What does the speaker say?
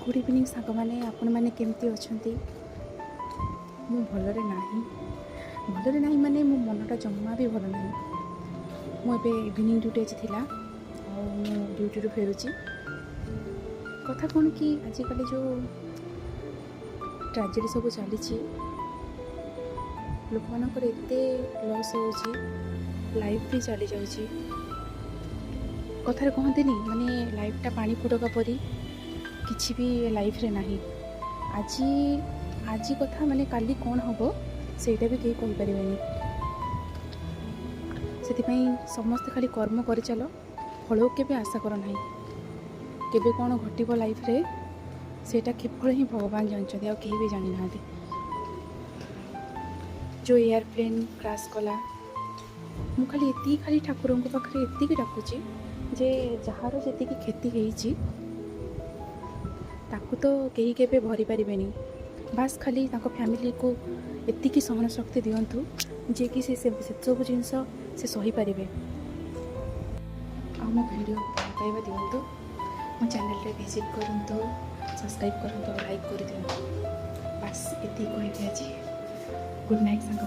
Good evening सांग मैंने आपण मैंने केमती अच्छा मु भलरे ना माने मो मनटा जम्मा भी भल ना मुझे इवनिंग ड्यूटी आज थी ड्यूटी रू फेरुची कथा कौन कि आजिकल जो ट्राजेडी सब चली लोक मानकर एते लॉस हो लाइफ भी चली जाऊँगी कथार कहते माने लाइफटा पानी फुटका परी किसी भी लाइफ रे नहीं आज आज कथा माने काली कौन हम सेटा भी कहीं कहीपर से समस्त खाली कर्म कर चल फल के आशा कर ना केबे कौन घटब लाइफ रे सेटा केवल ही भगवान जानते आ कहीं भी जानी ना जो एयरप्लेन क्रैश कला मु खाली ठाकुर पाखे एति डाकुची जे जार जी क्षति होती ताकू तो कहीं के भरी पारे बास खाली फैमिली को एति सहन शक्ति दिंतु जे कि से सब जिनस से सही पारे मो वीडियो भल पाइबा दिंतु मो चैनल रे विजिट करूँ सब्सक्राइब करूँ लाइक कर दिंतु बास ये कह आज गुड नाइट सांग।